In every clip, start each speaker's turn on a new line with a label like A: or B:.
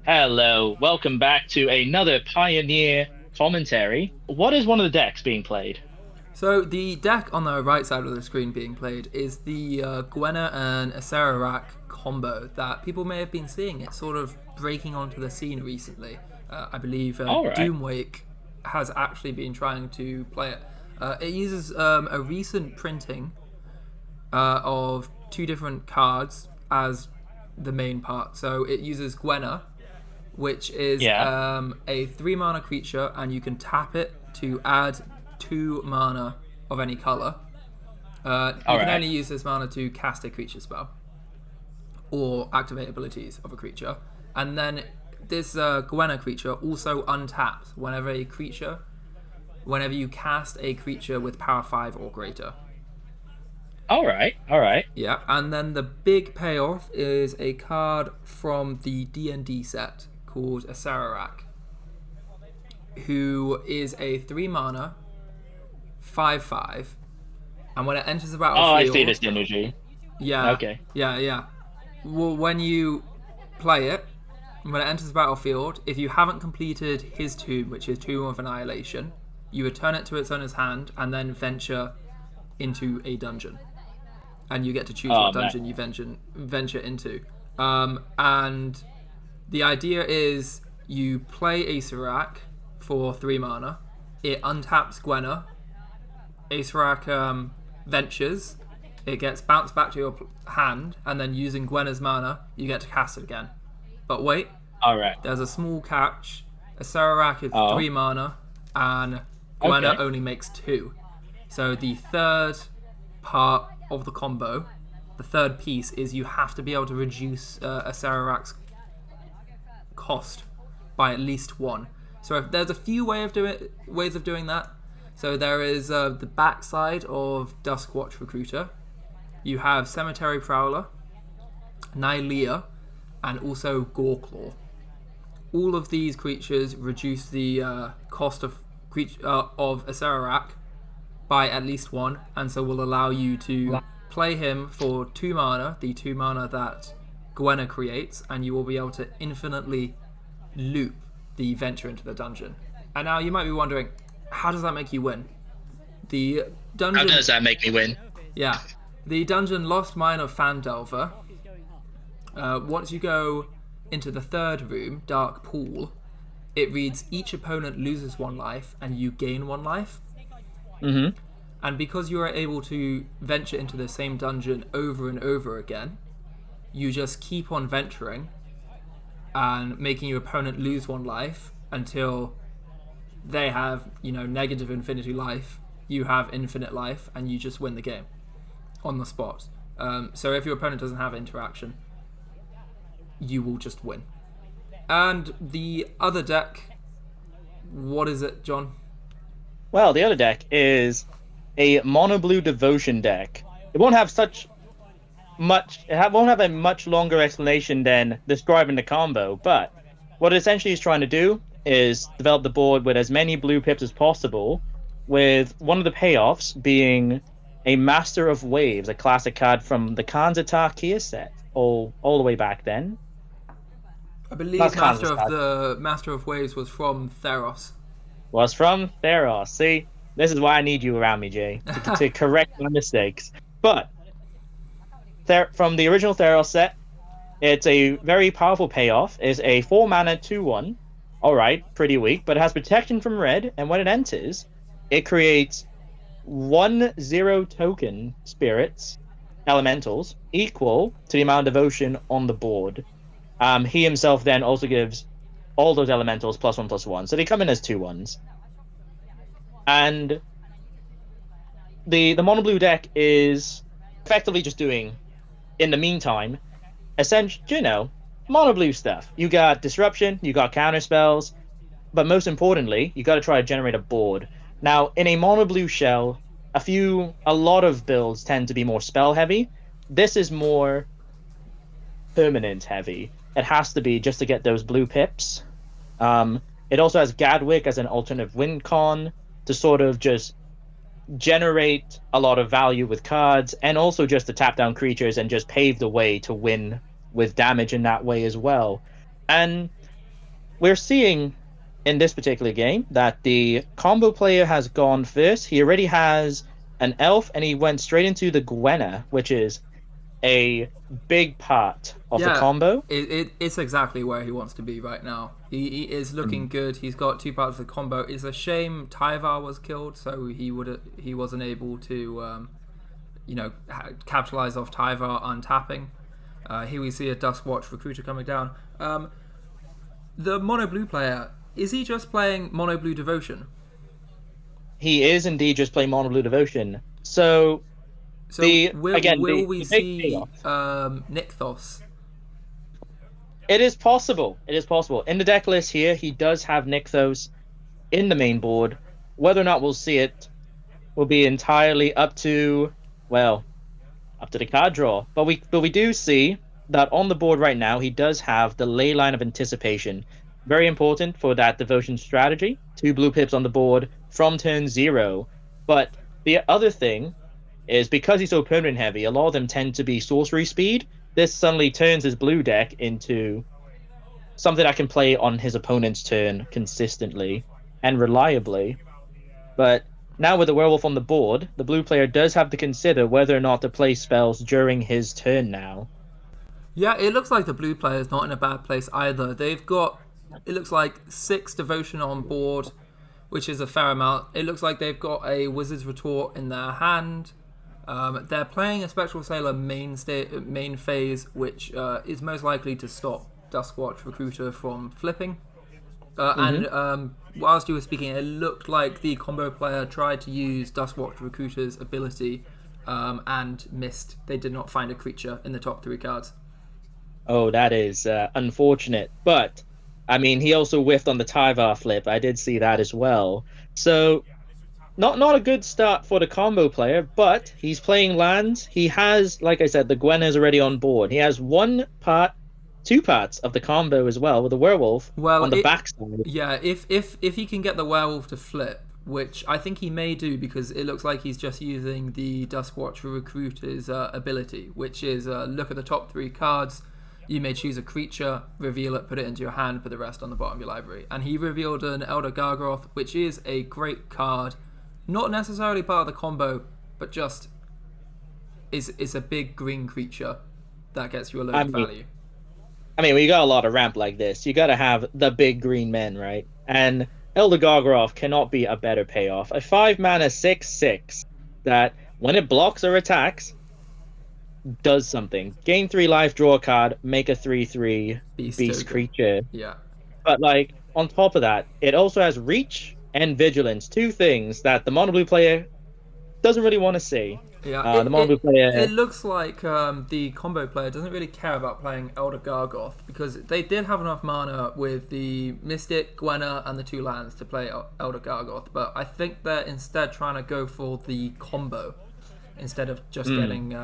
A: Hello, welcome back to another Pioneer commentary. What is one of the decks being played?
B: So the deck on the right side of the screen being played is the Gwenna and Acererak combo that people may have been seeing. It's sort of breaking onto the scene recently. I believe
A: All right.
B: Doomwake has actually been trying to play it. It uses a recent printing of two different cards as the main part. So it uses Gwenna, which is
A: Yeah.
B: a 3 mana creature, and you can tap it to add 2 mana of any color.
A: All
B: You can
A: right.
B: only use this mana to cast a creature spell or activate abilities of a creature. And then this Gwenna creature also untaps whenever you cast a creature with power 5 or greater.
A: All right. All right.
B: Yeah, and then the big payoff is a card from the D&D set called Acererak, who is a 3 mana 5/5, and when it enters the
A: Oh, I see
B: battlefield,
A: this energy.
B: yeah,
A: Okay.
B: yeah. Well, when you play it, when it enters the battlefield, if you haven't completed his tomb, which is Tomb of Annihilation, you return it to its owner's hand and then venture into a dungeon, and you get to choose
A: Oh
B: what
A: man.
B: dungeon you venture into. And the idea is you play Acererak for 3 mana. It untaps Gwenna. Acererak ventures. It gets bounced back to your hand, and then using Gwenna's mana, you get to cast it again. But wait,
A: All right.
B: there's a small catch. Acererak is
A: Oh.
B: 3 mana, and Gwenna
A: Okay.
B: only makes 2. So the third part of the combo, the third piece, is you have to be able to reduce Acererak's cost by at least 1. So if there's a few ways of doing that. So there is the backside of Duskwatch Recruiter. You have Cemetery Prowler, Nylea, and also Goreclaw. All of these creatures reduce the cost of Acererak by at least 1, and so will allow you to play him for 2 mana, the 2 mana that Gwenna creates, and you will be able to infinitely loop the venture into the dungeon. And now you might be wondering, how does that make you win? The
A: How
B: dungeon,
A: does that make me win?
B: yeah, the dungeon Lost Mine of Fandelver. Once you go into the third room, Dark Pool, it reads each opponent loses 1 life and you gain 1 life.
A: Mm-hmm.
B: And because you are able to venture into the same dungeon over and over again, you just keep on venturing and making your opponent lose 1 life until they have, negative infinity life. You have infinite life, and you just win the game on the spot. So if your opponent doesn't have interaction, you will just win. And the other deck, what is it, John?
A: Well, the other deck is a mono blue devotion deck. It won't have such much. Won't have a much longer explanation than describing the combo. But what it essentially is trying to do is develop the board with as many blue pips as possible, with one of the payoffs being a Master of Waves, a classic card from the Kanzata Kia set, all the way back then.
B: I believe
A: That's
B: Master of Waves was from Theros.
A: Was from Theros. See, this is why I need you around me, Jay, to correct my mistakes. But from the original Theros set, it's a very powerful payoff. It's a 4 mana 2/1. All right, pretty weak, but it has protection from red, and when it enters, it creates 1/0 token spirits, elementals, equal to the amount of devotion on the board. He himself then also gives all those elementals +1/+1, so they come in as 2/1s. And the mono blue deck is effectively just doing, in the meantime, essentially, mono blue stuff. You got disruption, you got counter spells, but most importantly, you got to try to generate a board. Now, in a mono blue shell, a lot of builds tend to be more spell heavy. This is more permanent heavy. It has to be just to get those blue pips. It also has Gadwick as an alternative win con to sort of just generate a lot of value with cards, and also just to tap down creatures and just pave the way to win with damage in that way as well. And we're seeing in this particular game that the combo player has gone first. He already has an elf, and he went straight into the Gwenna, which is a big part of the
B: Yeah,
A: combo.
B: it's exactly where he wants to be right now. He is looking good. He's got two parts of the combo. It's a shame Tyvar was killed, so he wasn't able to capitalize off Tyvar untapping. Here we see a Duskwatch Recruiter coming down. The mono blue player, is he just playing mono blue devotion?
A: He is indeed just playing mono blue devotion. So
B: will we
A: big
B: see
A: payoff.
B: Nykthos?
A: It is possible. It is possible. In the deck list here, he does have Nykthos in the main board. Whether or not we'll see it will be entirely up to the card draw. But we do see that on the board right now, he does have the Ley Line of Anticipation. Very important for that devotion strategy. 2 blue pips on the board from turn 0. But the other thing is, because he's so permanent heavy, a lot of them tend to be sorcery speed. This suddenly turns his blue deck into something that can play on his opponent's turn consistently and reliably. But now with the werewolf on the board, the blue player does have to consider whether or not to play spells during his turn now.
B: Yeah, it looks like the blue player is not in a bad place either. They've got, it looks like 6 devotion on board, which is a fair amount. It looks like they've got a Wizard's Retort in their hand. They're playing a Spectral Sailor main phase, which is most likely to stop Duskwatch Recruiter from flipping. And whilst you were speaking, it looked like the combo player tried to use Duskwatch Recruiter's ability and missed. They did not find a creature in the top 3 cards.
A: Oh, that is unfortunate. But, I mean, he also whiffed on the Tyvar flip. I did see that as well. So, not a good start for the combo player, but he's playing lands. He has, like I said, the Gwenna is already on board. He has 2 parts of the combo as well, with the werewolf on the backside.
B: Yeah, if he can get the werewolf to flip, which I think he may do, because it looks like he's just using the Duskwatch Recruiter's ability, which is look at the top 3 cards. You may choose a creature, reveal it, put it into your hand, put the rest on the bottom of your library. And he revealed an Elder Gargoth, which is a great card. Not necessarily part of the combo, but just is a big green creature that gets you a load of value.
A: I mean, when you got a lot of ramp like this, you got to have the big green men, right? And Elder Gargoth cannot be a better payoff. A 5-mana 6/6 that, when it blocks or attacks, does something. Gain 3 life, draw a card, make a 3/3 beast creature.
B: Yeah.
A: But, like, on top of that, it also has reach and vigilance, 2 things that the mono blue player doesn't really want to see.
B: Yeah,
A: the mono blue player.
B: It looks like the combo player doesn't really care about playing Elder Gargoth, because they did have enough mana with the Mystic, Gwenna, and the 2 lands to play Elder Gargoth. But I think they're instead trying to go for the combo instead of just getting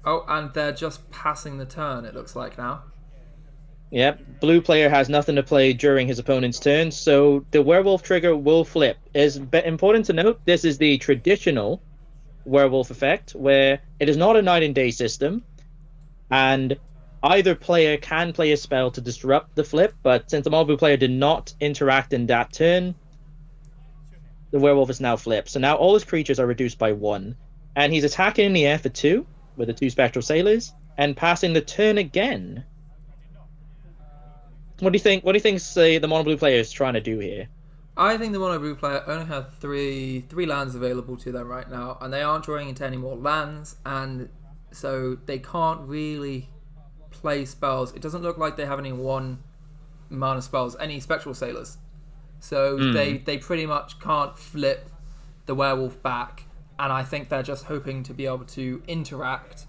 B: and they're just passing the turn, it looks like now.
A: Yep, blue player has nothing to play during his opponent's turn, so the werewolf trigger will flip. It's important to note, this is the traditional werewolf effect, where it is not a night and day system, and either player can play a spell to disrupt the flip, but since the mono blue player did not interact in that turn, the werewolf is now flipped. So now all his creatures are reduced by 1. And he's attacking in the air for 2 with the 2 Spectral Sailors and passing the turn again. What do you think? What do you think the mono blue player is trying to do here?
B: I think the mono blue player only has three lands available to them right now, and they aren't drawing into any more lands, and so they can't really play spells. It doesn't look like they have any 1-mana spells, any Spectral Sailors. So they pretty much can't flip the werewolf back, and I think they're just hoping to be able to interact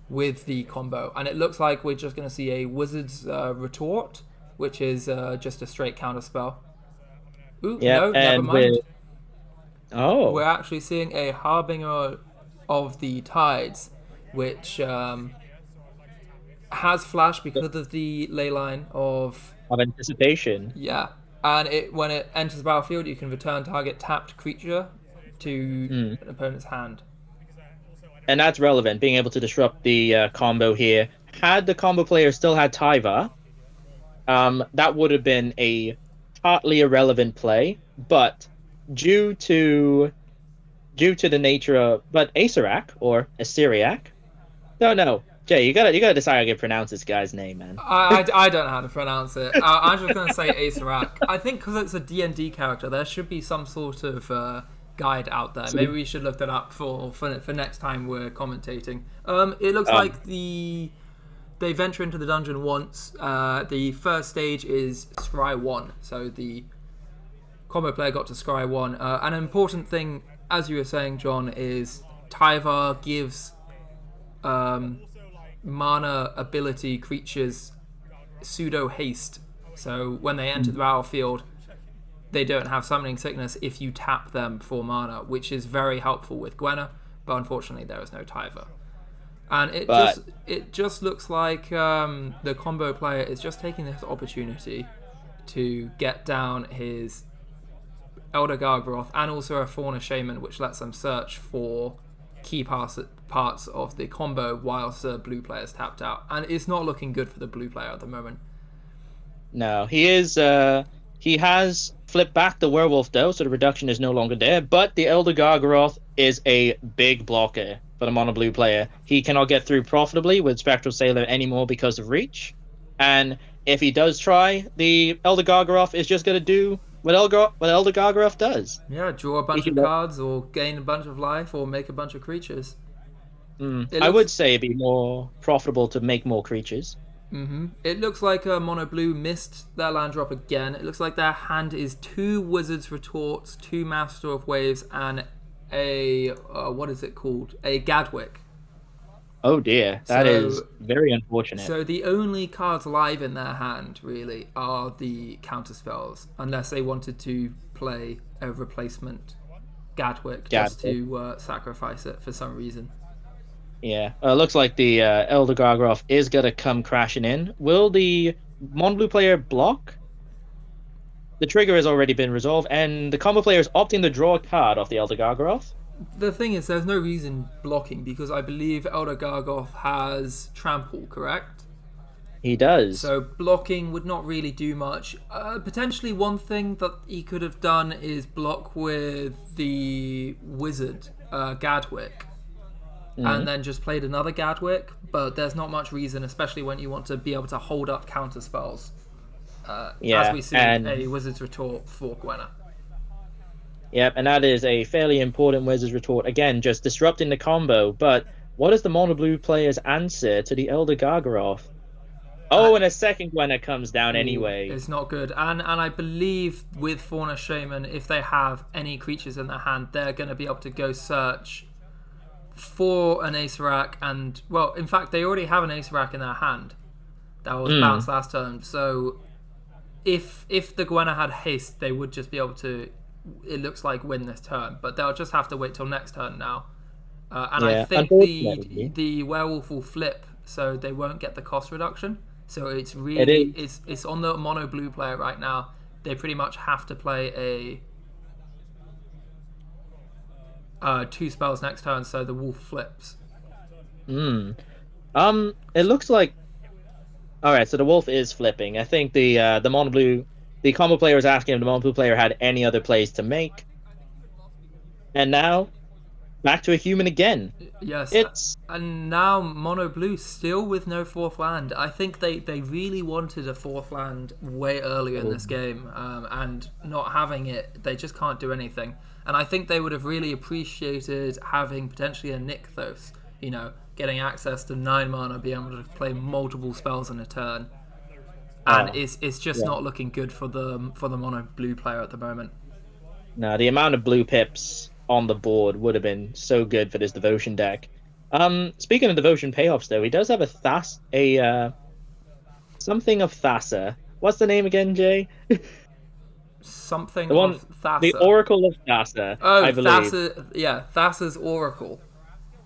B: with the combo. And it looks like we're just going to see a Wizard's Retort, which is just a straight counter spell. Ooh, no, never mind. We're actually seeing a Harbinger of the Tides, which has flash because of the ley line of
A: anticipation.
B: Yeah, and when it enters the battlefield, you can return target tapped creature to an opponent's hand.
A: And that's relevant, being able to disrupt the combo here. had the combo player still had Tyva, that would have been a totally irrelevant play. But due to the nature of Acererak or Acererak, don't know. Jay, you gotta decide how to pronounce this guy's name, man.
B: I don't know how to pronounce it. I'm just going to say Acererak. I think because it's a D&D character, there should be some sort of guide out there. Maybe we should look that up for next time we're commentating. It looks like they venture into the dungeon once. The first stage is Scry 1. So the combo player got to Scry 1. An important thing, as you were saying, John, is Tyvar gives mana ability creatures pseudo haste, so when they enter the battlefield they don't have summoning sickness if you tap them for mana, which is very helpful with Gwenna, but unfortunately there is no Tyva. And it just looks like the combo player is just taking this opportunity to get down his Elder Gargaroth and also a Fauna Shaman, which lets them search for key parts of the combo whilst the blue player is tapped out. And it's not looking good for the blue player at the moment.
A: No, he has flipped back the werewolf though, so the reduction is no longer there, but the Elder Gargaroth is a big blocker for the mono blue player. He cannot get through profitably with Spectral Sailor anymore because of reach. And if he does try, the Elder Gargaroth is just going to do what Elder Gargaroth does.
B: Yeah, draw a bunch of cards, or gain a bunch of life, or make a bunch of creatures.
A: I would say it'd be more profitable to make more creatures.
B: Mm-hmm. It looks like Mono Blue missed their land drop again. It looks like their hand is 2 Wizard's Retorts, 2 Master of Waves, and a what is it called? A Gadwick.
A: Oh dear, that is very unfortunate.
B: So the only cards live in their hand, really, are the counter spells, unless they wanted to play a replacement Gadwick just to sacrifice it for some reason.
A: Yeah, looks like the Elder Gargaroth is going to come crashing in. Will the Mon-Blue player block? The trigger has already been resolved, and the combo player is opting to draw a card off the Elder Gargaroth.
B: The thing is, there's no reason blocking, because I believe Elder Gargaroth has Trample, correct?
A: He does.
B: So blocking would not really do much. Potentially one thing that he could have done is block with the Wizard, Gadwick. And then just played another Gadwick, but there's not much reason, especially when you want to be able to hold up counter spells. As we see a Wizard's Retort for Gwenna.
A: Yep, and that is a fairly important Wizard's Retort. Again, just disrupting the combo, but what is the Mono Blue player's answer to the Elder Gargaroth? Oh, and a second Gwenna comes down anyway.
B: It's not good. And I believe with Fauna Shaman, if they have any creatures in their hand, they're going to be able to go search for an Acererak, and well, in fact, they already have an Acererak in their hand that was bounced last turn. So if the Gwenna had haste, they would just be able to, it looks like, win this turn, but they'll just have to wait till next turn now. And I think the werewolf will flip, so they won't get the cost reduction. So it's really it's on the mono blue player right now. They pretty much have to play a 2 spells next turn, so the wolf flips.
A: It looks like. All right, so the wolf is flipping. I think the mono blue, the combo player was asking if the mono blue player had any other plays to make, and now back to a human again.
B: Yes, and now mono blue still with no 4th land. I think they really wanted a 4th land way earlier in this game, and not having it, they just can't do anything. And I think they would have really appreciated having potentially a Nykthos, getting access to 9 mana, being able to play multiple spells in a turn. And it's just not looking good for the mono blue player at the moment.
A: No, the amount of blue pips on the board would have been so good for this devotion deck. Speaking of devotion payoffs, though, he does have something of Thassa. What's the name again, Jay?
B: Something of Thassa.
A: The Oracle of Thassa, I believe.
B: Thassa's Oracle.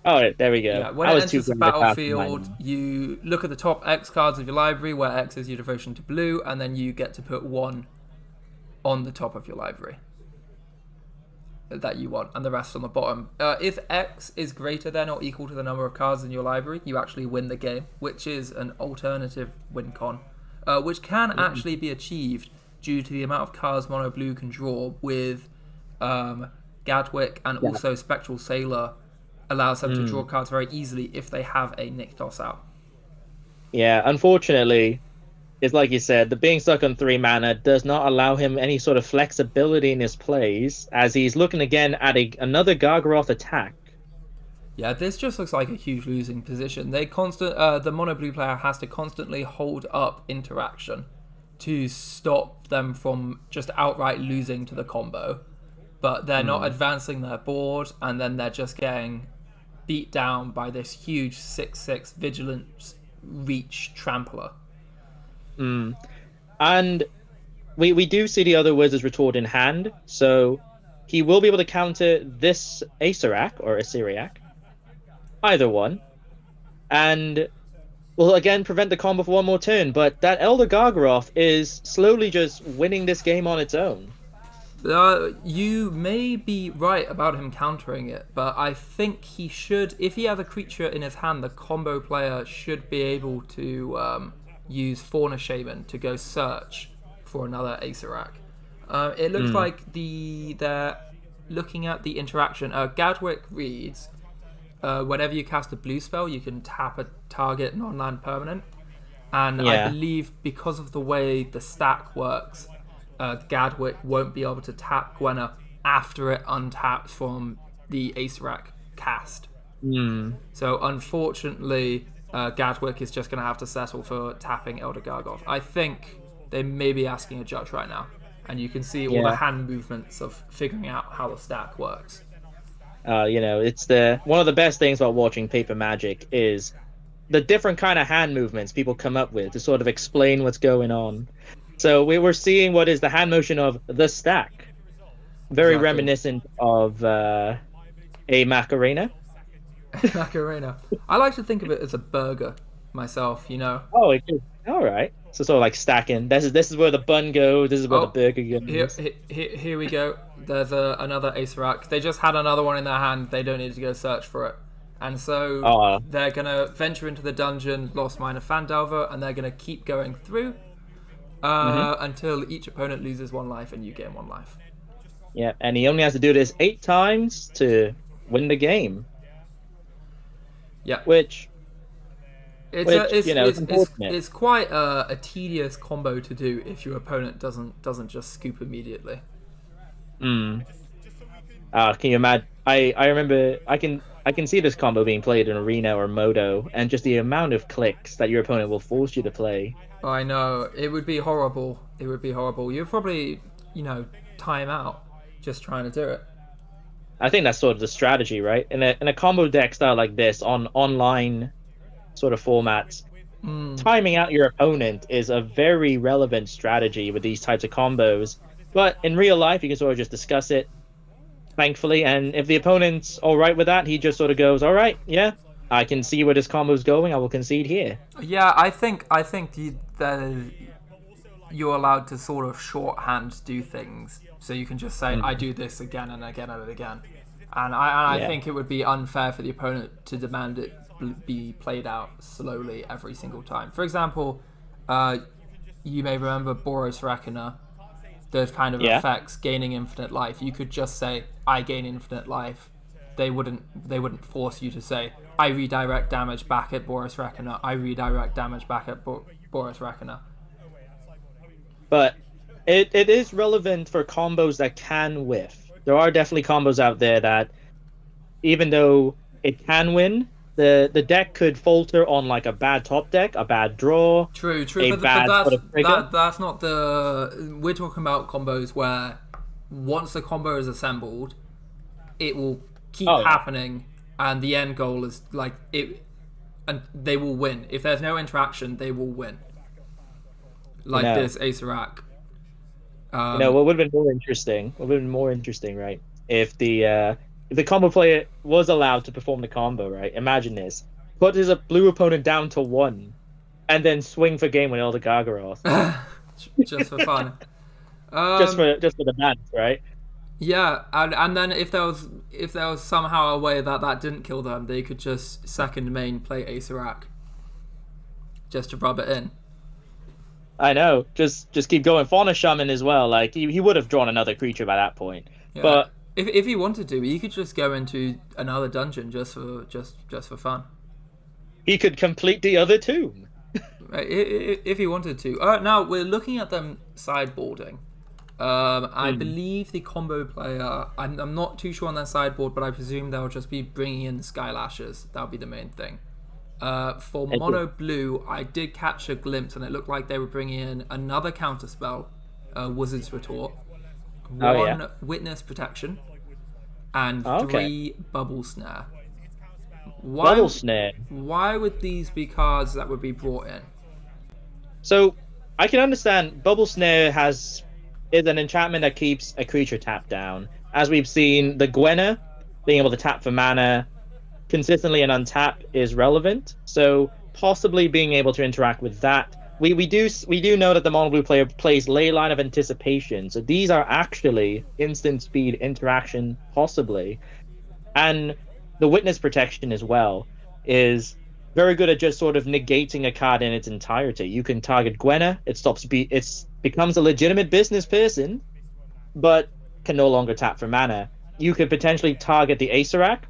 A: Oh, there we go.
B: Yeah, when it enters the battlefield, you look at the top X cards of your library, where X is your devotion to blue, and then you get to put 1 on the top of your library. that you want, and the rest on the bottom. If X is greater than or equal to the number of cards in your library, you actually win the game, which is an alternative win con, which can actually be achieved due to the amount of cards Mono Blue can draw with Gadwick, and also Spectral Sailor allows them to draw cards very easily if they have a Nykthos out.
A: Yeah, unfortunately, it's like you said, the being stuck on 3 mana does not allow him any sort of flexibility in his plays, as he's looking again at another Gargaroth attack.
B: Yeah, this just looks like a huge losing position. The Mono Blue player has to constantly hold up interaction to stop them from just outright losing to the combo, but they're not advancing their board, and then they're just getting beat down by this huge 6/6 Vigilance Reach Trampler.
A: And we do see the other Wizard's Retort in hand, so he will be able to counter this Acererak or Acererak, either one, and will again prevent the combo for one more turn. But that Elder Gargaroth is slowly just winning this game on its own.
B: You may be right about him countering it, but I think he should, if he has a creature in his hand, the combo player should be able to use Fauna Shaman to go search for another Acererak. It looks like they're looking at the interaction. Gadwick reads, whenever you cast a blue spell, you can tap a target non-land permanent. And I believe because of the way the stack works, Gadwick won't be able to tap Gwenna after it untaps from the Acererak cast. So unfortunately, Gadwick is just going to have to settle for tapping Elder Gargoth. I think they may be asking a judge right now, and you can see all the hand movements of figuring out how the stack works.
A: It's one of the best things about watching Paper Magic is the different kind of hand movements people come up with to sort of explain what's going on. So we were seeing what is the hand motion of the stack, very reminiscent of a Macarena.
B: Macarena. I like to think of it as a burger myself,
A: Oh, it is. All right. So sort of like stacking. This is where the bun goes. This is where the burger goes.
B: Here we go. There's another Acererak. They just had another one in their hand. They don't need to go search for it. And so they're going to venture into the dungeon, Lost Mine of Fandelver, and they're going to keep going through until each opponent loses 1 life and you gain 1 life.
A: Yeah, and he only has to do this 8 times to win the game.
B: Yeah.
A: Which
B: it's quite a tedious combo to do if your opponent doesn't just scoop immediately.
A: Can you imagine? I remember I can see this combo being played in Arena or Modo, and just the amount of clicks that your opponent will force you to play.
B: I know, it would be horrible. You'd probably time out just trying to do it.
A: I think that's sort of the strategy, right? In a combo deck style like this, on online sort of formats, timing out your opponent is a very relevant strategy with these types of combos. But in real life, you can sort of just discuss it, thankfully, and if the opponent's all right with that, he just sort of goes, all right, yeah, I can see where this combo's going, I will concede here.
B: Yeah, I think you're allowed to sort of shorthand do things, so you can just say, I do this again and again and again. And I think it would be unfair for the opponent to demand it be played out slowly every single time. For example, you may remember Boros Reckoner, those kind of effects, gaining infinite life. You could just say, I gain infinite life. They wouldn't force you to say, I redirect damage back at Boros Reckoner. I redirect damage back at Boros Reckoner.
A: But it is relevant for combos that can whiff. There are definitely combos out there that, even though it can win, the deck could falter on like a bad top deck, a bad draw.
B: True. But that's not the. We're talking about combos where once the combo is assembled, it will keep happening, and the end goal is like it, and they will win. If there's no interaction, they will win. Like this Acererak.
A: What would have been more interesting? What would have been more interesting, right? If the combo player was allowed to perform the combo, right? Imagine this: put his blue opponent down to 1, and then swing for game with Elder Gargaroth.
B: Just for fun.
A: Just for the bands, right?
B: Yeah, and then if there was somehow a way that didn't kill them, they could just second main play Acererak just to rub it in.
A: I know. Just keep going. Fauna Shaman as well. Like he would have drawn another creature by that point.
B: Yeah.
A: But
B: if he wanted to, he could just go into another dungeon just for fun.
A: he could complete the other tomb.
B: Right, if he wanted to. Now we're looking at them sideboarding. I believe the combo player. I'm not too sure on their sideboard, but I presume they'll just be bringing in Skylashes. That'll be the main thing. For mono blue, I did catch a glimpse, and it looked like they were bringing in another counterspell, Wizard's Retort, one Witness Protection, and 3 Bubble Snare.
A: Bubble Snare.
B: Why would these be cards that would be brought in?
A: So I can understand Bubble Snare is an enchantment that keeps a creature tapped down. As we've seen, the Gwenna being able to tap for mana consistently and untap is relevant. So possibly being able to interact with that. We do know that the mono blue player plays Leyline of Anticipation. So these are actually instant speed interaction possibly. And the Witness Protection as well is very good at just sort of negating a card in its entirety. You can target Gwenna, it becomes a legitimate business person, but can no longer tap for mana. You could potentially target the Acererak,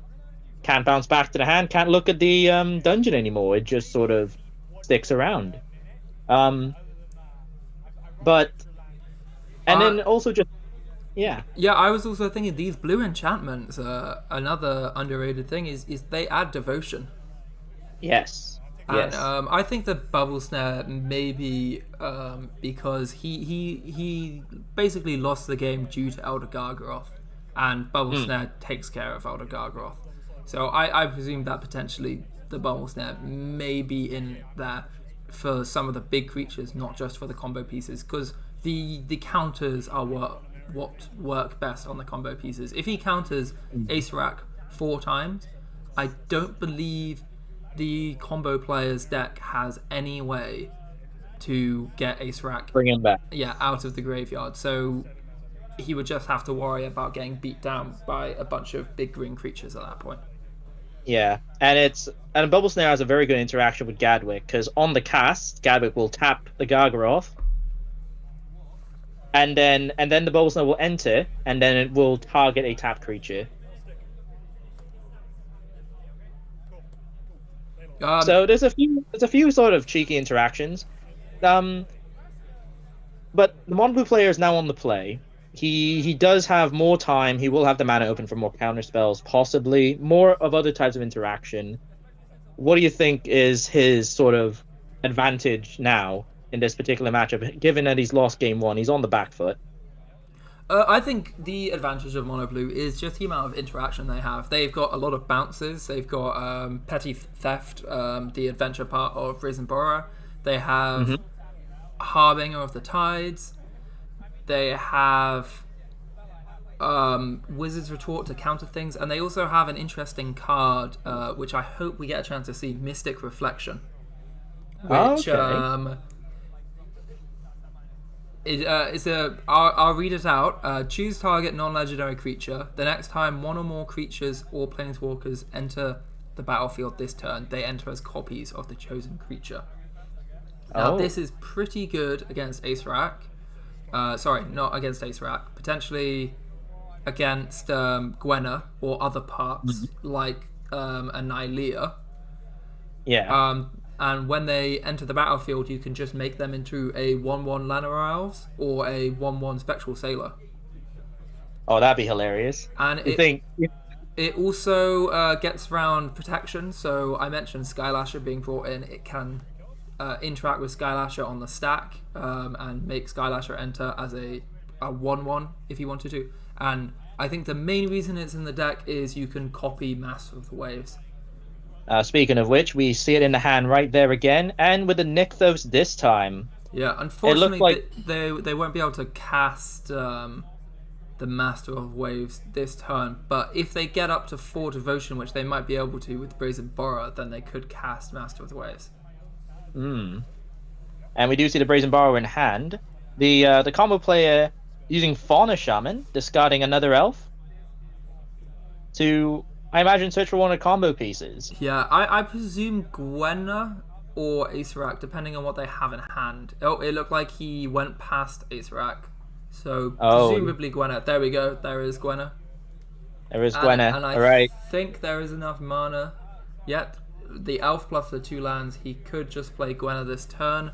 A: can't bounce back to the hand, can't look at the dungeon anymore. It just sort of sticks around. Then also just yeah.
B: I was also thinking these blue enchantments. Another underrated thing is they add devotion.
A: Yes.
B: And I think the Bubble Snare maybe because he basically lost the game due to Elder Gargaroth, and Bubble Snare takes care of Elder Gargaroth. So I presume that potentially the Bubble Snare may be in there for some of the big creatures, not just for the combo pieces, because the counters are what work best on the combo pieces. If he counters Acererak 4 times, I don't believe the combo player's deck has any way to get Acererak
A: bring him back.
B: Yeah, out of the graveyard. So he would just have to worry about getting beat down by a bunch of big green creatures at that point.
A: Yeah, and Bubble Snare has a very good interaction with Gadwick, because on the cast, Gadwick will tap the Gargaroth, and then the Bubble Snare will enter, and then it will target a tapped creature. So there's a few sort of cheeky interactions, but the mono blue player is now on the play. He does have more time. He will have the mana open for more counter spells, possibly more of other types of interaction. What do you think is his sort of advantage now in this particular matchup, given that he's lost game 1? He's on the back foot.
B: I think the advantage of mono blue is just the amount of interaction they have. They've got a lot of bounces. They've got Petty Theft, the adventure part of Risen Borer. They have Harbinger of the Tides. They have Wizard's Retort to counter things, and they also have an interesting card, which I hope we get a chance to see, Mystic Reflection. Which I'll read it out. Choose target non-legendary creature. The next time one or more creatures or planeswalkers enter the battlefield this turn, they enter as copies of the chosen creature. Now, this is pretty good against Acererak. Sorry, not against Acererak. Potentially against Gwenna or other parts like Annihilea.
A: Yeah.
B: And when they enter the battlefield, you can just make them into a 1/1 Llanowar Elves or a 1/1 Spectral Sailor.
A: Oh, that'd be hilarious.
B: And it also gets around protection. So I mentioned Skylasher being brought in. It can interact with Skylasher on the stack and make Skylasher enter as a 1/1 if you wanted to. And I think the main reason it's in the deck is you can copy Master of the Waves.
A: Speaking of which, we see it in the hand right there again, and with the Nykthos this time.
B: Yeah, unfortunately, they won't be able to cast the Master of Waves this turn, but if they get up to 4 Devotion, which they might be able to with Brazen Borrower, then they could cast Master of the Waves.
A: And we do see the Brazen Borrower in hand. The combo player using Fauna Shaman, discarding another elf to, I imagine, search for one of combo pieces.
B: Yeah, I presume Gwenna or Acererak, depending on what they have in hand. Oh, it looked like he went past Acererak. So
A: Oh,
B: presumably Gwenna. There we go. There is Gwenna.
A: there is
B: And
A: Gwenna.
B: I
A: All right.
B: think there is enough mana. Yet the elf plus the 2 lands, he could just play Gwenna this turn.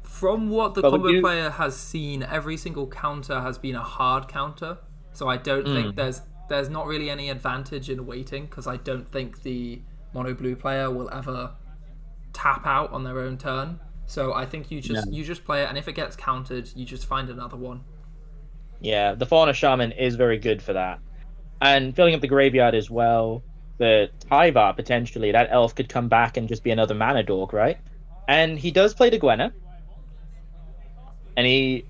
B: From what the
A: But would
B: combo
A: you-
B: player has seen, every single counter has been a hard counter. So I don't think there's not really any advantage in waiting, because I don't think the mono blue player will ever tap out on their own turn. So I think you just play it, and if it gets countered, you just find another one.
A: Yeah, the Fauna Shaman is very good for that. And filling up the graveyard as well. The Tyvar, potentially, that elf could come back and just be another mana dork, right? And he does play the Gwenna. And the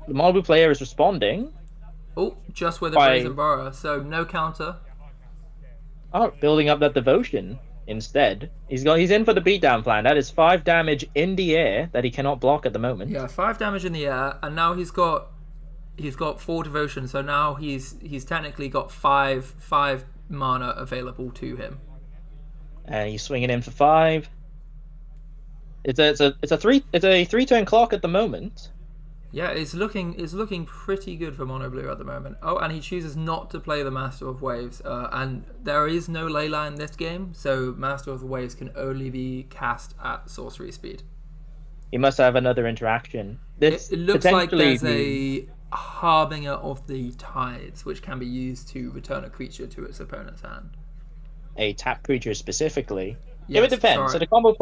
A: mono blue player is responding.
B: Oh, just with a
A: By-
B: Brazen Borrower, so no counter.
A: Oh, building up that devotion instead. He's in for the beatdown plan. That is 5 damage in the air that he cannot block at the moment.
B: Yeah, 5 damage in the air, and now he's got 4 devotion, so now he's technically got 5 mana available to him.
A: And he's swinging in for 5. It's a 3-turn clock at the moment.
B: Yeah, it's looking pretty good for mono blue at the moment. Oh, and he chooses not to play the Master of Waves, and there is no Layla in this game, so Master of the Waves can only be cast at sorcery speed.
A: He must have another interaction. This
B: It looks like
A: potentially
B: there's a Harbinger of the Tides, which can be used to return a creature to its opponent's hand.
A: a tap creature specifically.
B: Yes,
A: It would depend.
B: sorry.
A: So the combo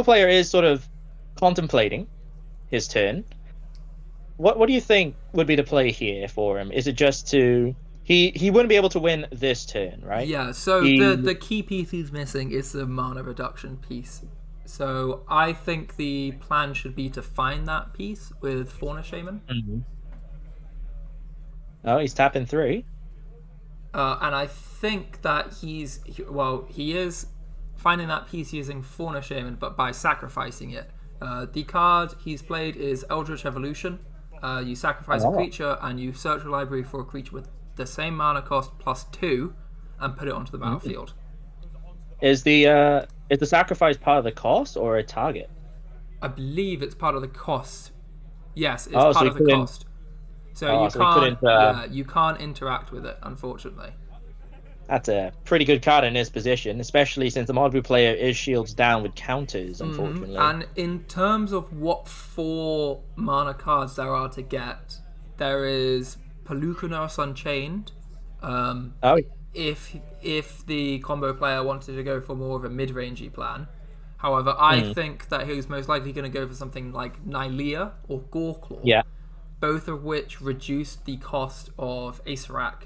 A: player is sort of contemplating his turn. What do you think would be the play here for him? Is it just to he wouldn't be able to win this turn, right?
B: Yeah, so
A: He-
B: the key piece he's missing is the mana reduction piece. So I think the plan should be to find that piece with Fauna Shaman.
A: Mhm. Oh, he's tapping 3.
B: And I think that he is finding that piece using Fauna Shaman, but by sacrificing it. The card he's played is Eldritch Evolution. You sacrifice a creature and you search your library for a creature with the same mana cost plus 2 and put it onto the battlefield.
A: Is the sacrifice part of the cost or a target?
B: I believe it's part of the cost. Yes, it's
A: Oh, so
B: part
A: you
B: of the
A: couldn't-
B: cost. So you
A: so you
B: can't.
A: couldn't,
B: You can't interact with it, unfortunately.
A: That's a pretty good card in this position, especially since the Modbu player is shields down with counters, unfortunately.
B: And in terms of what 4 mana cards there are to get, there is Pelucanos Unchained.
A: Oh,
B: If the combo player wanted to go for more of a mid-rangey plan. However, I think that he was most likely going to go for something like Nylea or Goreclaw.
A: yeah.
B: Both of which reduced the cost of Acererak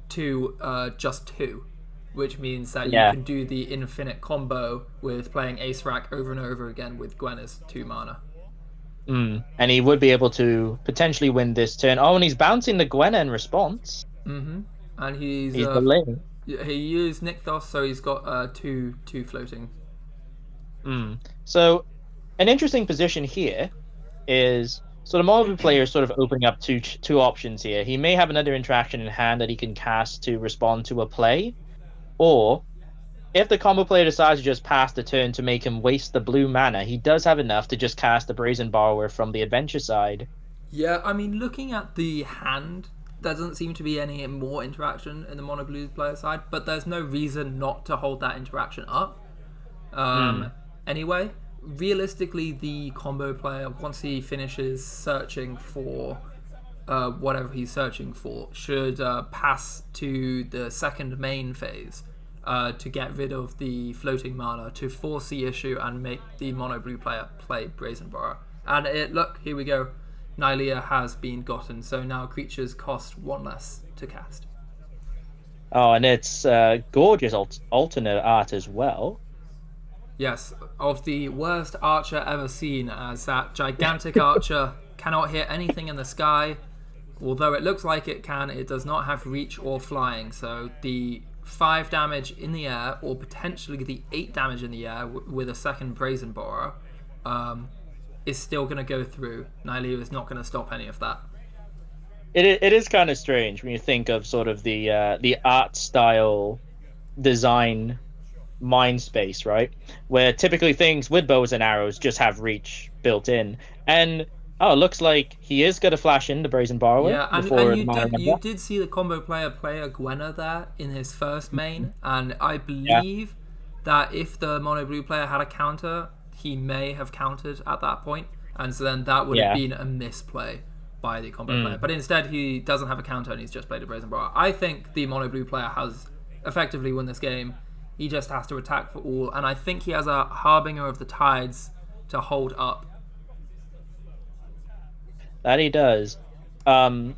B: to just 2, which means that
A: Yeah.
B: you can do the infinite combo with playing Acererak over and over again with Gwenna's 2 mana.
A: And he would be able to potentially win this turn. Oh, and he's bouncing the Gwenna in response.
B: And he's
A: delaying.
B: he used Nykthos, so he's got two floating.
A: So, an interesting position here is so the Modbu player is sort of opening up two options here. He may have another interaction in hand that he can cast to respond to a play, or if the combo player decides to just pass the turn to make him waste the blue mana, he does have enough to just cast the Brazen Borrower from the adventure side.
B: Yeah, I mean, looking at the hand, there doesn't seem to be any more interaction in the mono blue player side, but there's no reason not to hold that interaction up. Anyway, realistically, the combo player, once he finishes searching for whatever he's searching for, should pass to the second main phase to get rid of the floating mana, to force the issue and make the mono blue player play Brazen Borrower. And look, here we go. Nylea has been gotten, so now creatures cost 1 less to cast.
A: Oh, and it's gorgeous alternate art as well.
B: Yes, of the worst archer ever seen, as that gigantic archer cannot hit anything in the sky. Although it looks like it can, it does not have reach or flying, so the 5 damage in the air, or potentially the 8 damage in the air with a second Brazen Borrower, is still going to go through. Nylea is not going to stop any of that.
A: It is kind of strange when you think of sort of the art style design mind space, right? Where typically things with bows and arrows just have reach built in. And oh, it looks like he is going to flash in the Brazen Borrower
B: Yeah, and
A: before
B: you did see the combo player play a Gwenna there in his first main, and I believe that if the mono blue player had a counter, he may have countered at that point, and so then that would have been a misplay by the combo player. But instead, he doesn't have a counter and he's just played a Brazen Borrower. I think the mono blue player has effectively won this game. He just has to attack for all, and I think he has a Harbinger of the Tides to hold up.
A: That he does. But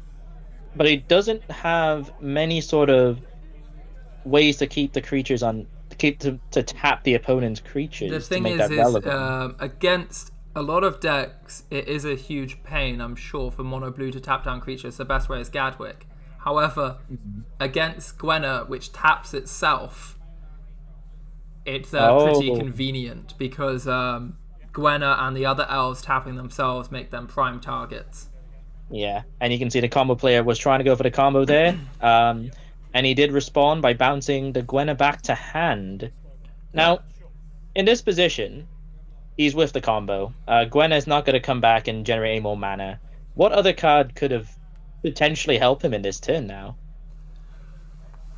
A: he doesn't have many sort of ways to keep the creatures on, to tap the opponent's creatures.
B: The thing is against a lot of decks, it is a huge pain, I'm sure, for mono blue to tap down creatures. The best way is Gadwick. However, against Gwenna, which taps itself, it's pretty convenient because Gwenna and the other elves tapping themselves make them prime targets.
A: Yeah, and you can see the combo player was trying to go for the combo there, and he did respond by bouncing the Gwenna back to hand. Now, in this position, he's with the combo. Gwenna is not going to come back and generate any more mana. What other card could have potentially helped him in this turn now?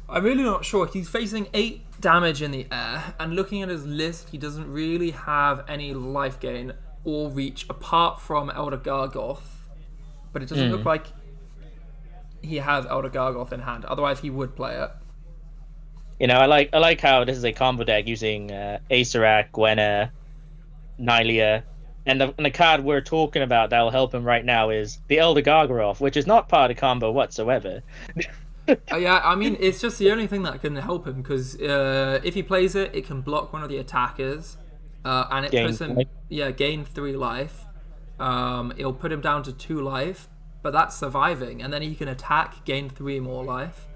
B: I'm really not sure. He's facing 8 damage in the air, and looking at his list, he doesn't really have any life gain or reach apart from Elder Gargoth. But it doesn't look like he has Elder Gargoth in hand. Otherwise, he would play it.
A: You know, I like how this is a combo deck using Acererak, Gwenna, Nylea, and the card we're talking about that will help him right now is the Elder Gargoth, which is not part of the combo whatsoever.
B: Yeah, I mean, it's just the only thing that can help him, because if he plays it, it can block one of the attackers, and it puts him, gain 3 life. It'll put him down to 2 life, but that's surviving, and then he can attack, gain 3 more life.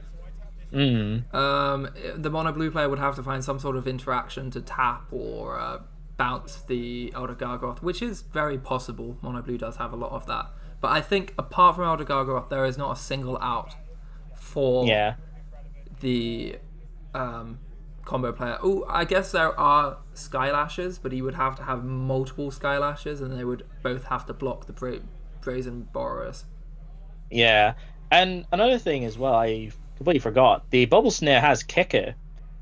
B: The mono blue player would have to find some sort of interaction to tap or bounce the Elder Gargoth, which is very possible. Mono blue does have a lot of that, but I think apart from Elder Gargoth, there is not a single out for the combo player. Oh, I guess there are Skylashes, but he would have to have multiple Skylashes, and they would both have to block the Brazen Borrowers.
A: Yeah, and another thing as well, I completely forgot. The Bubble Snare has Kicker.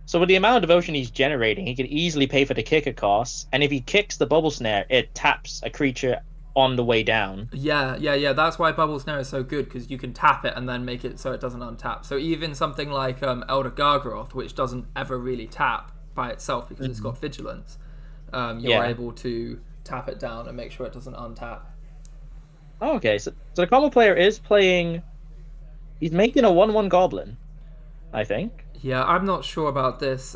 A: So with the amount of devotion he's generating, he could easily pay for the Kicker costs, and if he kicks the Bubble Snare, it taps a creature on the way down.
B: Yeah. That's why Bubble Snare is so good, because you can tap it and then make it so it doesn't untap. So even something like Elder Gargoth, which doesn't ever really tap by itself because it's got Vigilance, you're able to tap it down and make sure it doesn't untap.
A: Oh, okay, so the combo player is playing... He's making a 1/1 Goblin, I think.
B: Yeah, I'm not sure about this.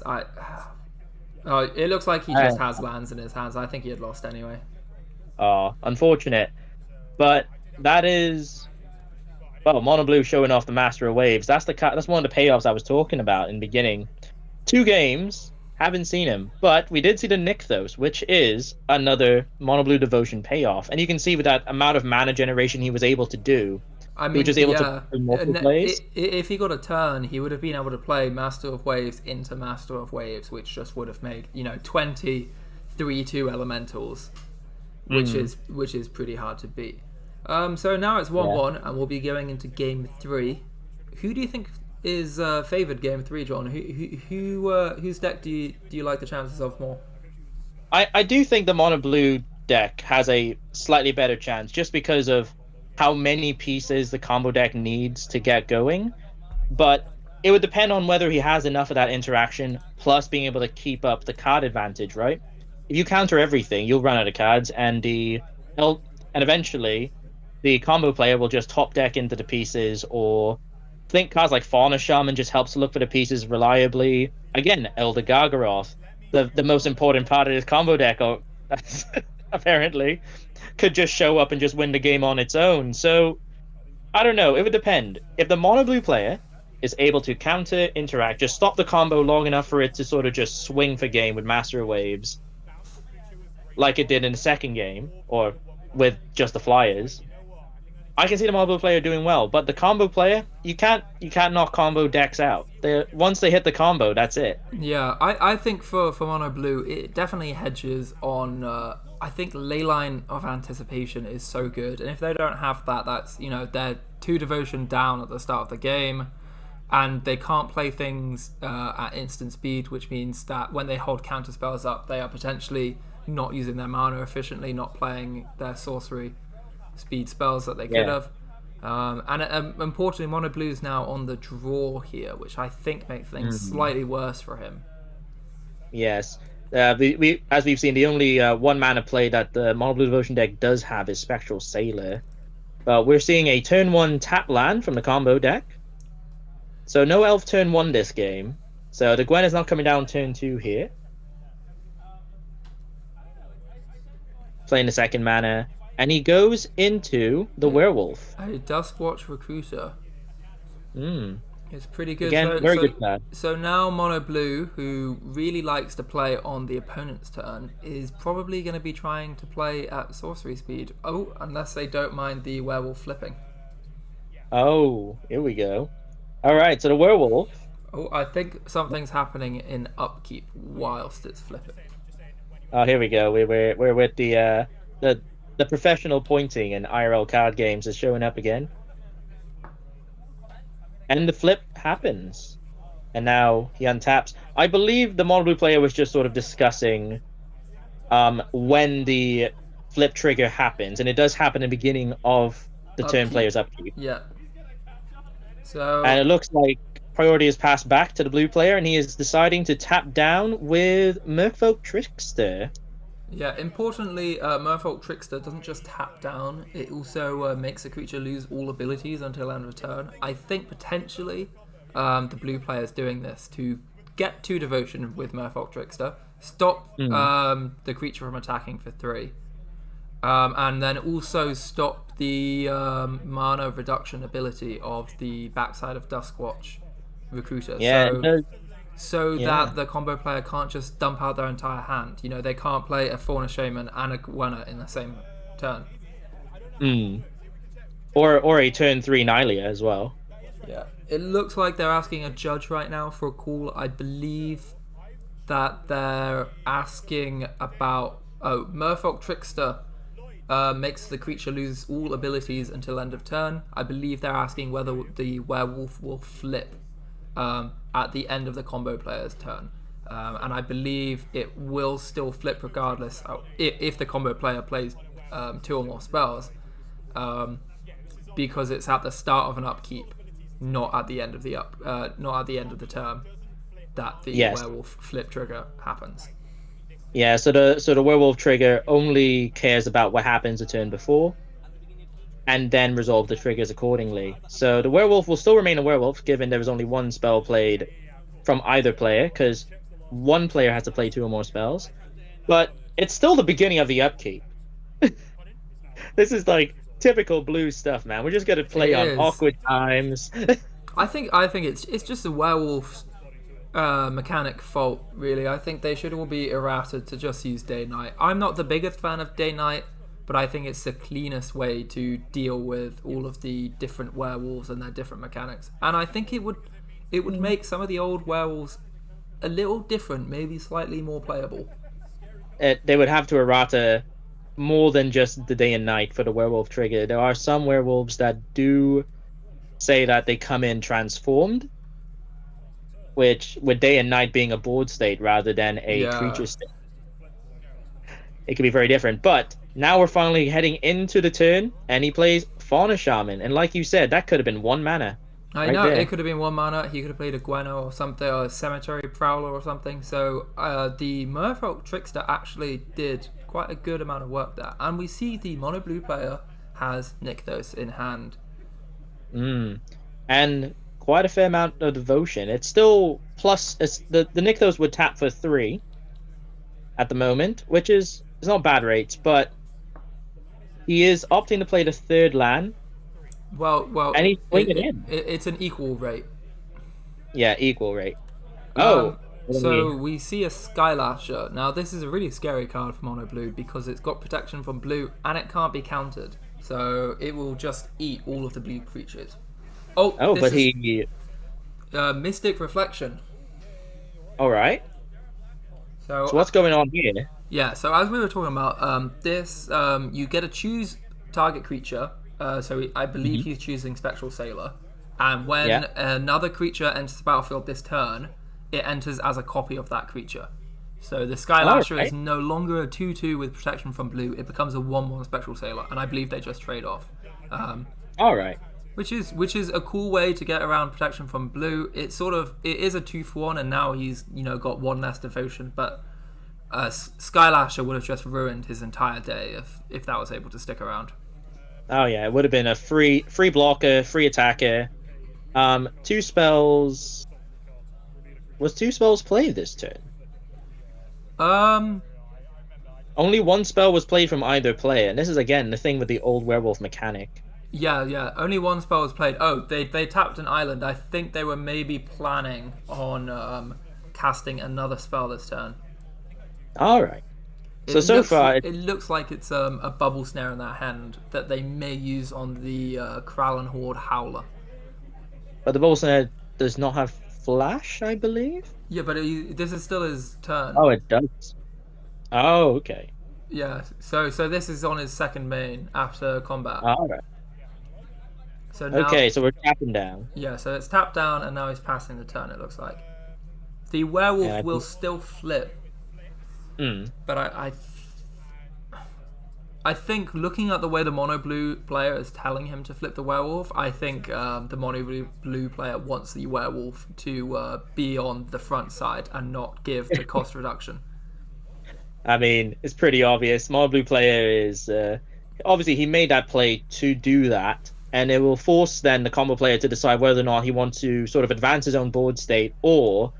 B: It looks like he just has lands in his hands. I think he had lost anyway.
A: Oh, unfortunate. But that is... Well, Mono Blue showing off the Master of Waves. That's one of the payoffs I was talking about in the beginning. 2 games, haven't seen him. But we did see the Nykthos, which is another Mono Blue Devotion payoff. And you can see with that amount of mana generation he was able to do, he was just able to do multiple plays.
B: If he got a turn, he would have been able to play Master of Waves into Master of Waves, which just would have made 20 3/2 elementals, which is pretty hard to beat. So now it's 1-1, and we'll be going into game 3. Who do you think is favoured game 3, John? Whose deck do you like the chances of more?
A: I do think the Mono Blue deck has a slightly better chance, just because of how many pieces the combo deck needs to get going. But it would depend on whether he has enough of that interaction, plus being able to keep up the card advantage, right? If you counter everything, you'll run out of cards, and eventually the combo player will just top deck into the pieces, or think cards like Fauna Shaman just helps to look for the pieces reliably. Again, Elder Gargaroth, the most important part of his combo deck, apparently, could just show up and just win the game on its own. So, I don't know. It would depend. If the Mono Blue player is able to counter interact, just stop the combo long enough for it to sort of just swing for game with Master of Waves, like it did in the second game, or with just the flyers. I can see the mono blue player doing well, but the combo player, you can't knock combo decks out. Once they hit the combo, that's it.
B: Yeah, I think for mono blue, it definitely hedges on. I think Leyline of Anticipation is so good, and if they don't have that, that's they're 2 devotion down at the start of the game, and they can't play things at instant speed, which means that when they hold counter spells up, they are potentially not using their mana efficiently, not playing their sorcery speed spells that they could have. And importantly, mono blue is now on the draw here, which I think makes things slightly worse for him.
A: Yes. We as we've seen, the only 1 mana play that the mono blue devotion deck does have is Spectral Sailor. But we're seeing a turn 1 tap land from the combo deck. So no elf turn 1 this game. So the Gwen is not coming down turn 2 here. Playing the 2nd mana. And he goes into the werewolf.
B: A Duskwatch Recruiter. It's pretty good.
A: Again, very good card.
B: So now mono blue, who really likes to play on the opponent's turn, is probably going to be trying to play at sorcery speed. Oh, unless they don't mind the werewolf flipping.
A: Oh, here we go. All right, so the werewolf.
B: Oh, I think something's happening in upkeep whilst it's flipping.
A: Oh, here we go. We're with the professional pointing in IRL card games is showing up again. And the flip happens. And now he untaps. I believe the mono blue player was just sort of discussing when the flip trigger happens. And it does happen in the beginning of the turn player's upkeep.
B: Yeah. So.
A: And it looks like priority is passed back to the blue player, and he is deciding to tap down with Merfolk Trickster.
B: Yeah, importantly, Merfolk Trickster doesn't just tap down, it also makes a creature lose all abilities until end of turn. I think potentially the blue player is doing this to get 2 devotion with Merfolk Trickster, stop the creature from attacking for 3, and then also stop the mana reduction ability of the backside of Duskwatch Recruiter.
A: Yeah,
B: so that the combo player can't just dump out their entire hand. They can't play a Fauna Shaman and a Gwenna in the same turn.
A: Or a turn 3 Nylia as well.
B: Yeah. It looks like they're asking a judge right now for a call. I believe that they're asking about... Oh, Merfolk Trickster makes the creature lose all abilities until end of turn. I believe they're asking whether the werewolf will flip at the end of the combo player's turn, and I believe it will still flip regardless if the combo player plays 2 or more spells, because it's at the start of an upkeep, not at the end of the turn that the werewolf flip trigger happens.
A: Yeah, so the werewolf trigger only cares about what happens the turn before, and then resolve the triggers accordingly. So the werewolf will still remain a werewolf, given there is only 1 spell played from either player, because 1 player has to play 2 or more spells. But it's still the beginning of the upkeep. This is like typical blue stuff, man. We're just gonna play on awkward times.
B: I think it's just a werewolf's mechanic fault, really. I think they should all be errata to just use day-night. I'm not the biggest fan of day-night, but I think it's the cleanest way to deal with all of the different werewolves and their different mechanics. And I think it would make some of the old werewolves a little different, maybe slightly more playable.
A: They would have to errata more than just the day and night for the werewolf trigger. There are some werewolves that do say that they come in transformed, which with day and night being a board state rather than a creature state. It could be very different, but now we're finally heading into the turn, and he plays Fauna Shaman, and like you said, that could have been 1 mana.
B: I know, it could have been 1 mana. He could have played a Gwenna or something, or a Cemetery Prowler or something. So the Merfolk Trickster actually did quite a good amount of work there, and we see the mono blue player has Nykthos in hand.
A: And quite a fair amount of devotion. It's still plus. The Nykthos would tap for 3 at the moment, which is not bad rates, but he is opting to play the 3rd land.
B: Well,
A: and he's playing it in.
B: It's an equal rate.
A: Yeah, equal rate.
B: So we see a Skylasher. Now this is a really scary card for mono blue because it's got protection from blue and it can't be countered. So it will just eat all of the blue creatures.
A: Oh, but he...
B: Mystic Reflection.
A: Alright.
B: So
A: what's going on here?
B: Yeah, so as we were talking about, this, you get to choose target creature. So I believe he's choosing Spectral Sailor. And when another creature enters the battlefield this turn, it enters as a copy of that creature. So the Skylasher is no longer a 2/2 with protection from blue. It becomes a 1/1 Spectral Sailor, and I believe they just trade off.
A: Alright.
B: Which is a cool way to get around protection from blue. It is a 2-for-1, and now he's got one less devotion. But Skylasher would have just ruined his entire day if that was able to stick around.
A: Oh yeah, it would have been a free blocker, free attacker. 2 spells. Was 2 spells played this turn? Only 1 spell was played from either player, and this is again the thing with the old werewolf mechanic.
B: Yeah. Only 1 spell was played. Oh, they tapped an island. I think they were maybe planning on casting another spell this turn.
A: All right. So far,
B: it looks like it's a bubble snare in that hand that they may use on the Krallen Horde Howler.
A: But the bubble snare does not have flash, I believe.
B: Yeah, but this is still his turn.
A: Oh, it does. Oh, okay.
B: Yeah. So this is on his second main after combat.
A: All right.
B: So now,
A: so we're tapping down.
B: Yeah, so it's tapped down, and now he's passing the turn, it looks like. The werewolf will still flip. But I think looking at the way the mono blue player is telling him to flip the werewolf, I think the mono blue player wants the werewolf to be on the front side and not give the cost reduction.
A: I mean, it's pretty obvious. Mono blue player is... obviously, he made that play to do that. And it will force then the combo player to decide whether or not he wants to sort of advance his own board state or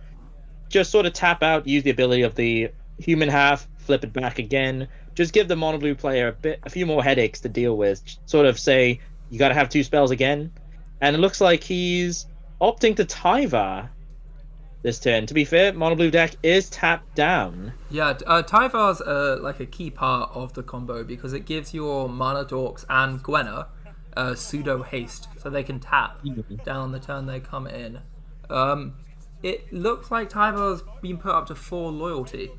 A: just sort of tap out, use the ability of the human half, flip it back again. Just give the mono blue player a few more headaches to deal with. Sort of say, you got to have 2 spells again. And it looks like he's opting to Tyvar this turn. To be fair, mono blue deck is tapped down.
B: Yeah, Tyvar's like a key part of the combo because it gives your mana dorks and Gwenna pseudo haste, so they can tap down the turn they come in. It looks like Tyvar's been put up to 4 loyalty,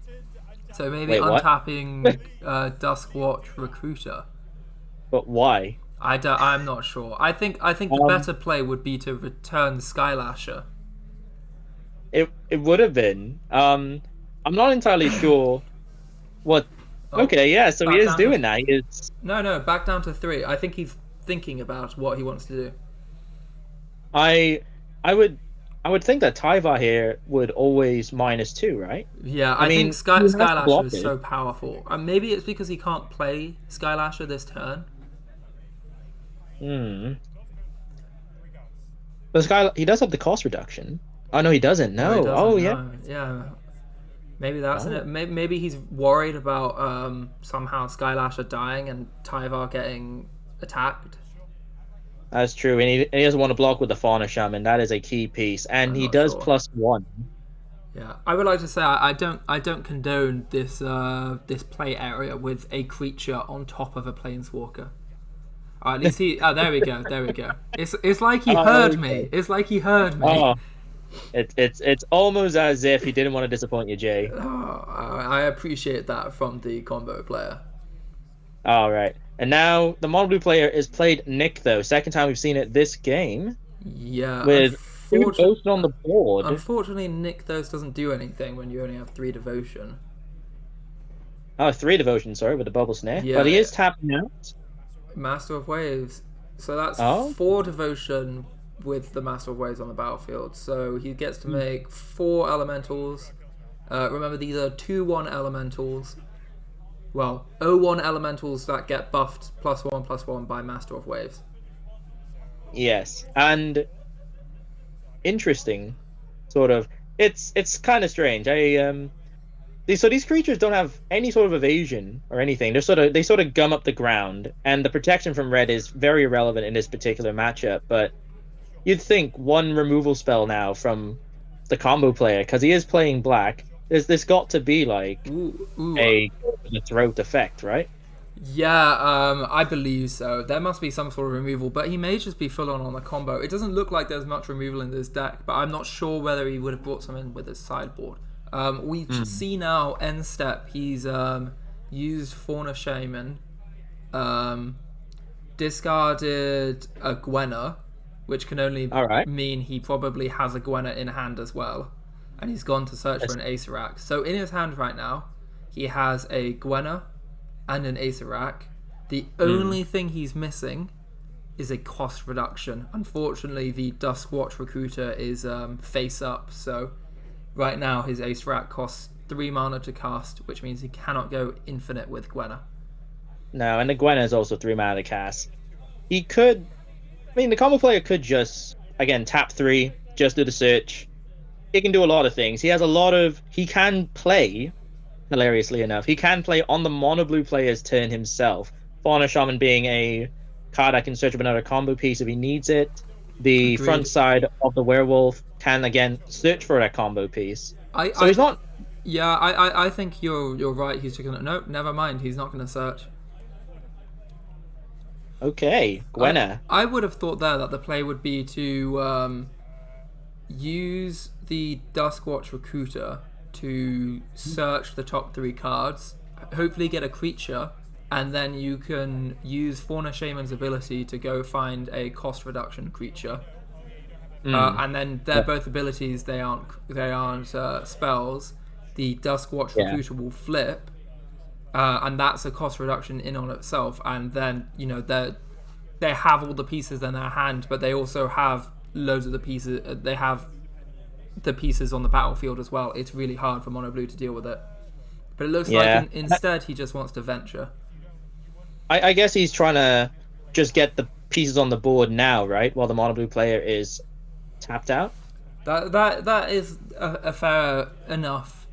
B: so maybe untapping Duskwatch Recruiter.
A: But why?
B: I'm not sure. I think the better play would be to return Skylasher.
A: It would have been. I'm not entirely sure what. Okay, yeah. So he is doing that. He is.
B: No. Back down to 3. I think he's thinking about what he wants to do.
A: I would think that Tyvar here would always -2, right?
B: Yeah, I mean, think Skylasher is so powerful. Maybe it's because he can't play Skylasher this turn.
A: But he does have the cost reduction. Oh no, he doesn't. No.
B: Yeah. Maybe that's it. Maybe he's worried about somehow Skylasher dying and Tyvar getting attacked.
A: That's true, and he doesn't want to block with the Fauna Shaman. That is a key piece, and he does +1.
B: Yeah, I would like to say I don't condone this this play area with a creature on top of a planeswalker. At least there we go. It's like he heard me. It's like he heard me.
A: Oh. It's almost as if he didn't want to disappoint you, Jay.
B: I appreciate that from the combo player.
A: All right. And now the mono blue player is played Nick, though. Second time we've seen it this game.
B: Yeah.
A: With 2 ghosts on the board.
B: Unfortunately, Nick Those doesn't do anything when you only have 3 devotion.
A: Oh, 3 devotion, sorry, with the bubble snare.
B: Yeah,
A: but he is tapping out.
B: Master of Waves. So that's 4 devotion with the Master of Waves on the battlefield. So he gets to make 4 elementals. Remember, these are 2/1 elementals. Well, 0/1 elementals that get buffed +1/+1 by Master of Waves.
A: Yes, and interesting, sort of. It's kind of strange. These creatures don't have any sort of evasion or anything. They sort of gum up the ground, and the protection from red is very irrelevant in this particular matchup. But you'd think 1 removal spell now from the combo player, because he is playing black, there's got to be like
B: Ooh.
A: a the throat effect, right?
B: Yeah, I believe so. There must be some sort of removal, but he may just be full on the combo. It doesn't look like there's much removal in this deck, but I'm not sure whether he would have brought some in with his sideboard. We see now end step. He's used Fauna Shaman, discarded a Gwenna, which can only mean he probably has a Gwenna in hand as well, and he's gone to search for an Acererak. So in his hand right now, he has a Gwenna and an Acererak. The only thing he's missing is a cost reduction. Unfortunately, the Duskwatch Recruiter is face up, so right now his Acererak costs 3 mana to cast, which means he cannot go infinite with Gwenna.
A: No, and the Gwenna is also 3 mana to cast. He could... I mean, the combo player could just, again, tap 3, just do the search. He can do a lot of things. He has a lot of... He can play... Hilariously enough, he can play on the mono blue player's turn himself. Fauna Shaman being a card I can search up another combo piece if he needs it. The
B: Agreed.
A: Front side of the werewolf can again search for that combo piece. He's not.
B: Yeah, I think you're right. He's just gonna nope. Never mind. He's not gonna search.
A: Okay, Gwenna.
B: I would have thought there that the play would be to use the Duskwatch Recruiter to search the top 3 cards, hopefully get a creature, and then you can use Fauna Shaman's ability to go find a cost reduction creature. And then they're both abilities. They aren't spells. The Duskwatch Recruiter will flip, and that's a cost reduction in on itself. And then they have all the pieces in their hand, but they also have loads of the pieces. They have the pieces on the battlefield as well. It's really hard for mono blue to deal with it, but it looks like instead he just wants to venture.
A: I guess he's trying to just get the pieces on the board now, right, while the mono blue player is tapped out.
B: That is a fair enough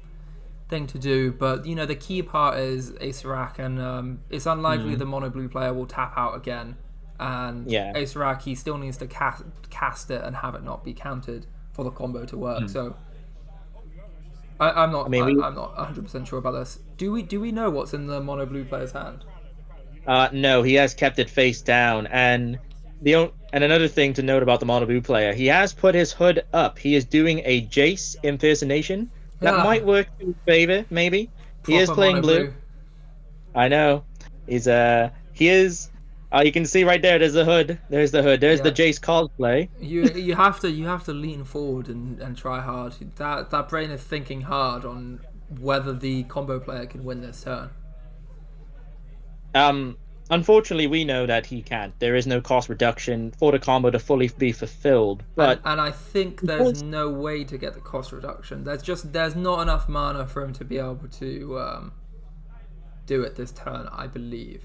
B: thing to do, but the key part is Acererak, and it's unlikely the mono blue player will tap out again, and Acererak, he still needs to cast it and have it not be counted for the combo to work. So I'm not 100% sure about this. Do we know what's in the mono blue player's hand?
A: No, he has kept it face down, and another thing to note about the mono blue player, he has put his hood up. He is doing a Jace impersonation. That might work in his favor, maybe. He is playing blue. I know. He is. You can see right there. There's the hood. There's the hood. There's the Jace cosplay.
B: You have to lean forward and try hard. That brain is thinking hard on whether the combo player can win this turn.
A: Unfortunately, we know that he can't. There is no cost reduction for the combo to fully be fulfilled. But
B: and I think there's no way to get the cost reduction. There's not enough mana for him to be able to do it this turn, I believe.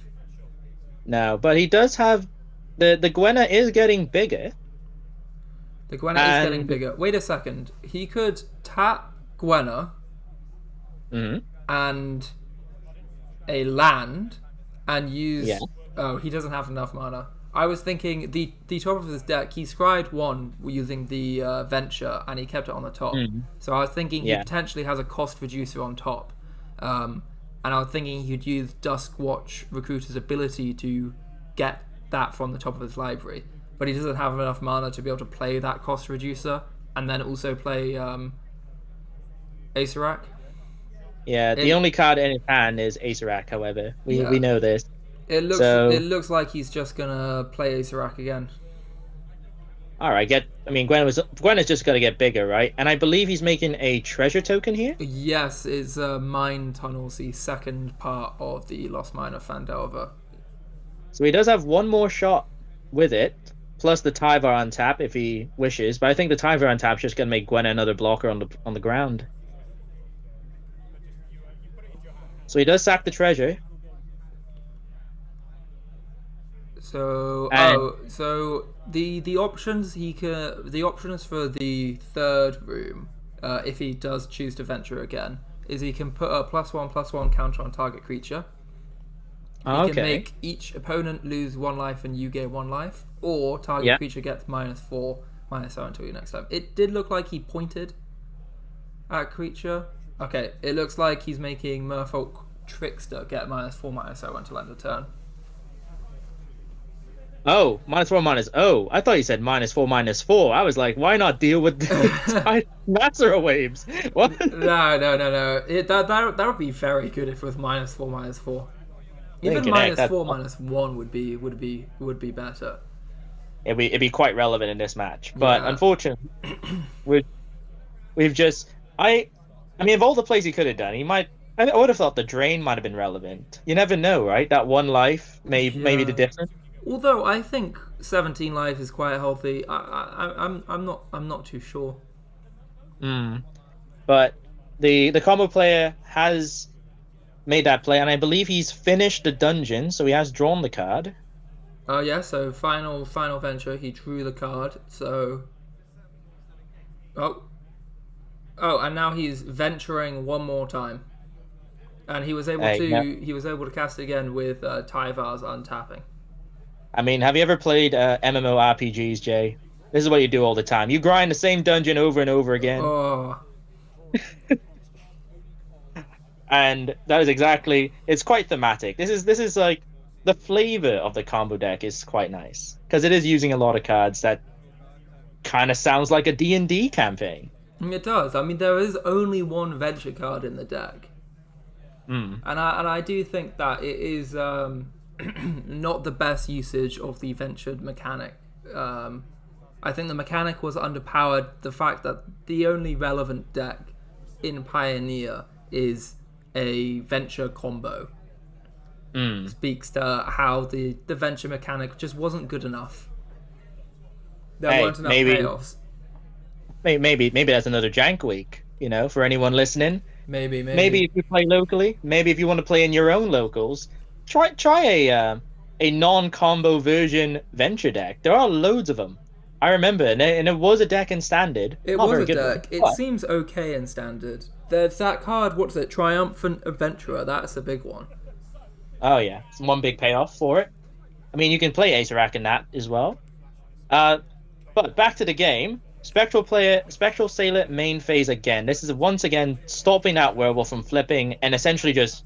A: No, but he does have the Gwenna is getting bigger.
B: The Gwenna is getting bigger. Wait a second. He could tap Gwenna and a land and use. Yeah. Oh, he doesn't have enough mana. I was thinking the top of his deck. He scryed 1 using the venture, and he kept it on the top. So I was thinking he potentially has a cost reducer on top. And I was thinking he'd use Duskwatch Recruiter's ability to get that from the top of his library. But he doesn't have enough mana to be able to play that cost reducer and then also play Acererak.
A: Yeah, the only card in his hand is Acererak, however. We know this.
B: It looks like he's just going to play Acererak again.
A: Alright, Gwenna's just going to get bigger, right? And I believe he's making a treasure token here?
B: Yes, it's Mine Tunnels, the second part of the Lost Mine of Phandelver.
A: So he does have one more shot with it, plus the Tyvar on tap if he wishes, but I think the Tyvar on tap is just going to make Gwenna another blocker on the ground. So he does sack the treasure.
B: So the options the options for the third room, if he does choose to venture again, is he can put a +1/+1 counter on target creature. He can make each opponent lose 1 life and you gain 1 life, or target creature gets -4/-7 until your next time. It did look like he pointed at creature. Okay, it looks like he's making Merfolk Trickster get -4/-0 until end of turn.
A: Oh, -4/-0. Oh, I thought you said -4/-4. I was like, why not deal with the Nasera waves? What?
B: No. That would be very good if it was -4/-4. Even -4/-1 would be better.
A: It'd be quite relevant in this match, but
B: Yeah.
A: unfortunately, we've just I mean, of all the plays he could have done, I would have thought the drain might have been relevant. You never know, right? That one life may be the difference.
B: Although I think 17 life is quite healthy. I'm not too sure.
A: But the combo player has made that play, and I believe he's finished the dungeon, so he has drawn the card.
B: Oh yeah, so final venture, he drew the card. So and now he's venturing one more time, and he was able to cast it again with Tyvar's untapping.
A: I mean, have you ever played MMORPGs, Jay? This is what you do all the time. You grind the same dungeon over and over again.
B: Oh.
A: And that is exactly. It's quite thematic. This is like the flavor of the combo deck is quite nice because it is using a lot of cards that kind of sounds like a D&D campaign.
B: It does. I mean, there is only one venture card in the deck, and I do think that it is not the best usage of the ventured mechanic. I think the mechanic was underpowered. The fact that the only relevant deck in Pioneer is a venture combo speaks to how the venture mechanic just wasn't good enough. There weren't enough payoffs.
A: Maybe that's another jank week, for anyone listening.
B: Maybe
A: if you play locally, maybe if you want to play in your own locals, try a non-combo version venture deck. There are loads of them. I remember, and it was a deck in standard.
B: It was a deck. It seems okay in standard. There's that card, what's it? Triumphant Adventurer. That's a big one.
A: Oh yeah, it's one big payoff for it. I mean, you can play Acererak in that as well. But back to the game. Spectral Sailor main phase again. This is once again stopping that werewolf from flipping, and essentially just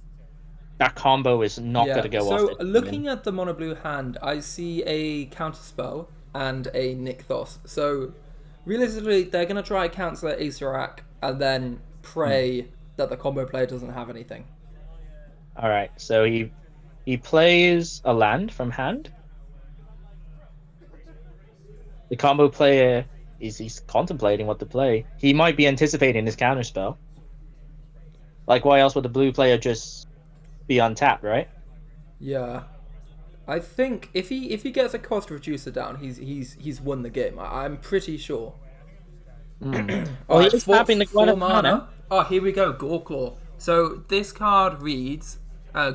A: that combo is not going to go off.
B: So looking at the mono blue hand, I see a counterspell and a Nykthos. So realistically, they're going to try to cancel Acererak and then pray that the combo player doesn't have anything.
A: All right, so he plays a land from hand. The combo player he's contemplating what to play. He might be anticipating his counterspell. Like, why else would the blue player just be untapped, right?
B: Yeah, I think if he gets a cost reducer down, he's won the game. I'm pretty sure.
A: He's tapping the Gwenna mana.
B: Oh, here we go, Goreclaw. So this card reads: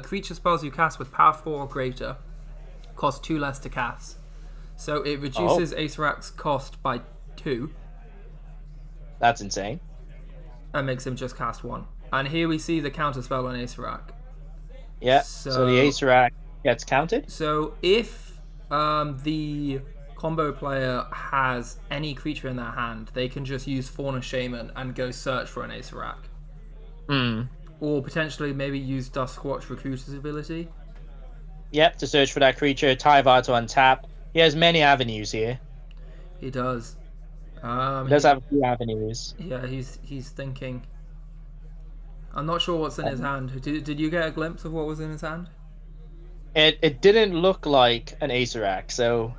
B: creature spells you cast with power 4 or greater cost 2 less to cast. So it reduces Acererak's cost by 2.
A: That's insane.
B: And makes him just cast 1. And here we see the counter spell on Acererak.
A: Yeah. So the Acererak gets counted.
B: So if the combo player has any creature in their hand, they can just use Fauna Shaman and go search for an Acererak. Or potentially maybe use Duskwatch Recruiter's ability.
A: Yep, to search for that creature. Tyvar to untap. He has many avenues here.
B: He does.
A: He does have a few avenues.
B: Yeah, he's thinking. I'm not sure what's in his hand. Did you get a glimpse of what was in his hand?
A: It didn't look like an Acererak, so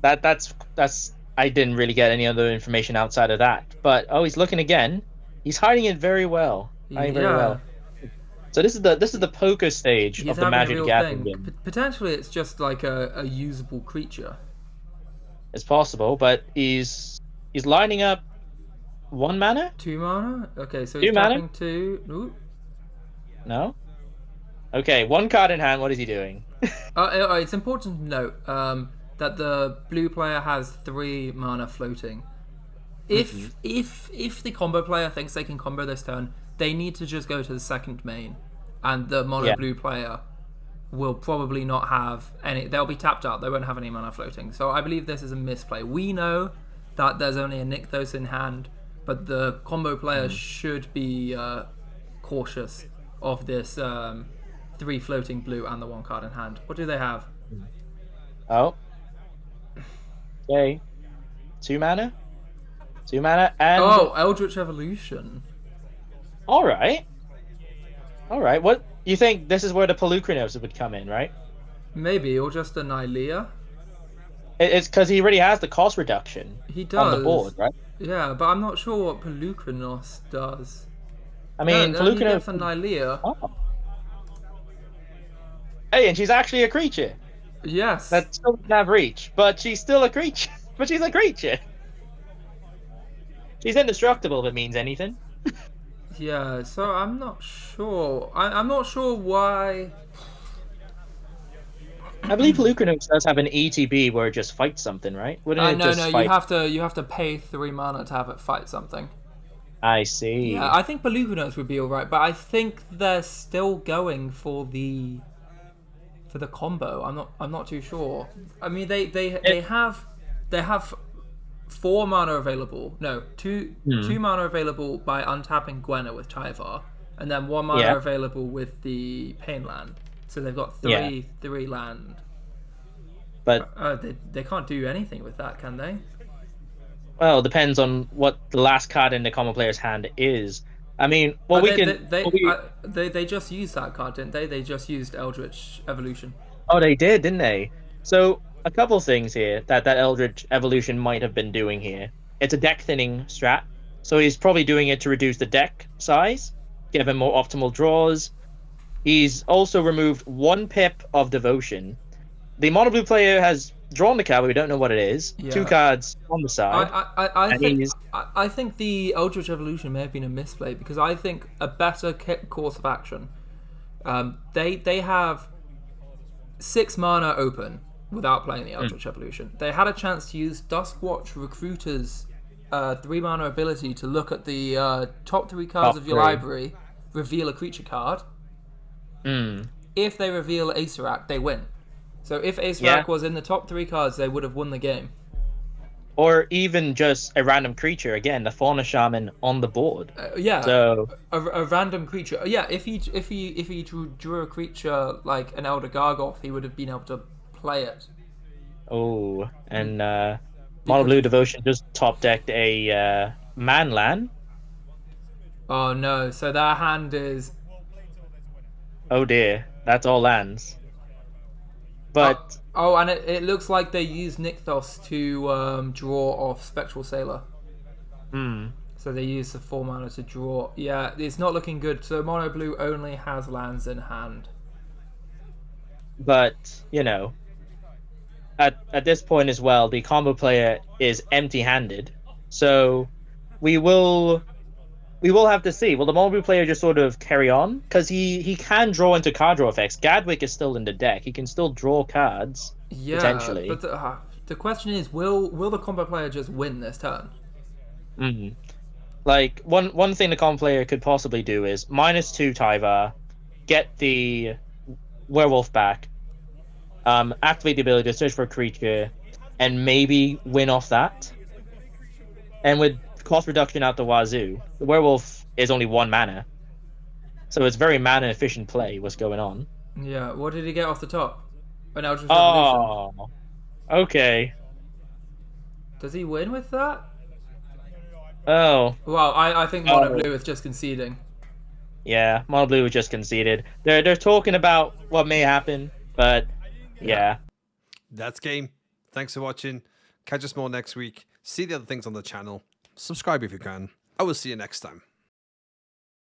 A: that's I didn't really get any other information outside of that. But he's looking again. He's hiding it very well. Very well. So this is the poker stage of the Magic the Gathering game.
B: Potentially, it's just like a usable creature.
A: It's possible, but he's lining up 1 mana.
B: 2 mana. Okay, so he's tapping 2. Ooh.
A: No. Okay, 1 card in hand. What is he doing?
B: It's important to note that the blue player has 3 mana floating. If the combo player thinks they can combo this turn, they need to just go to the second main, and the mono blue player will probably not have any. They'll be tapped out. They won't have any mana floating. So I believe this is a misplay. We know that there's only a Nykthos in hand, but the combo player should be cautious of this 3 floating blue and the 1 card in hand. What do they have?
A: Oh. Okay. 2 mana? 2 mana and...
B: Oh, Eldritch Evolution.
A: Alright. Alright, what... You think this is where the Pelucranos would come in, right?
B: Maybe, or just a Nylea.
A: It's because he already has the cost reduction
B: He does.
A: on the board, right?
B: Yeah, but I'm not sure what Pelucranos does.
A: I mean,
B: He
A: Pelucranos...
B: gets a Nylea.
A: Oh. Hey, and she's actually a creature.
B: Yes.
A: That still doesn't have reach, but she's still a creature. But she's a creature. She's indestructible if it means anything.
B: Yeah, so I'm not sure. I'm not sure why.
A: I believe Pelucranos does have an ETB where it just fights something, right? Wouldn't it
B: No,
A: just fight?
B: you have to pay 3 mana to have it fight something.
A: I see.
B: Yeah, I think Pelucranos would be alright, but I think they're still going for the combo. I'm not too sure. I mean, they have 4 mana available. No, two mana available by untapping Gwenna with Tyvar, and then 1 mana available with the Pain Land. So they've got three land.
A: But
B: they can't do anything with that, can they?
A: well, it depends on what the last card in the common player's hand is. I mean,
B: they just used that card, didn't they? They just used Eldritch Evolution.
A: Oh, they did, didn't they? So a couple things here that Eldritch Evolution might have been doing here. It's a deck thinning strat, so he's probably doing it to reduce the deck size, give him more optimal draws. He's also removed 1 pip of Devotion. The mono blue player has drawn the card, but we don't know what it is.
B: Yeah.
A: 2 cards on the side.
B: I think the Eldritch Evolution may have been a misplay, because I think a better course of action. They have 6 mana open without playing the Eldritch Evolution. They had a chance to use Duskwatch Recruiter's 3 mana ability to look at the top 3 cards of your library, reveal a creature card. If they reveal Acererak, they win. So if Acererak was in the top 3 cards, they would have won the game.
A: Or even just a random creature, again, the Fauna Shaman on the board.
B: So a random creature. Yeah, if he drew a creature like an Elder Gargoth, he would have been able to play it.
A: Oh, and Mono Blue Devotion just top decked a Manland.
B: Oh no, so their hand is...
A: Oh dear, that's all lands. But...
B: and it looks like they used Nykthos to draw off Spectral Sailor. So they used the 4 mana to draw. Yeah, it's not looking good. So Mono Blue only has lands in hand.
A: But, you know, at this point as well, the combo player is empty-handed. So we will have to see. Will the Mono Blue player just sort of carry on? Because he can draw into card draw effects. Gadwick is still in the deck. He can still draw cards, potentially.
B: But the question is, will the combo player just win this turn?
A: Like, one thing the combo player could possibly do is -2 Tyvar, get the werewolf back, activate the ability to search for a creature, and maybe win off that. And with cost reduction out the wazoo, the werewolf is only 1 mana, so it's very mana efficient play. What's going on?
B: Yeah, what did he get off the top? An Eldritch Revolution.
A: Oh, okay.
B: Does he win with that?
A: Oh.
B: Well, I think Mono Blue is just conceding.
A: Yeah, Mono Blue just conceded. They're talking about what may happen, but yeah.
C: That's game. Thanks for watching. Catch us more next week. See the other things on the channel. Subscribe if you can. I will see you next time.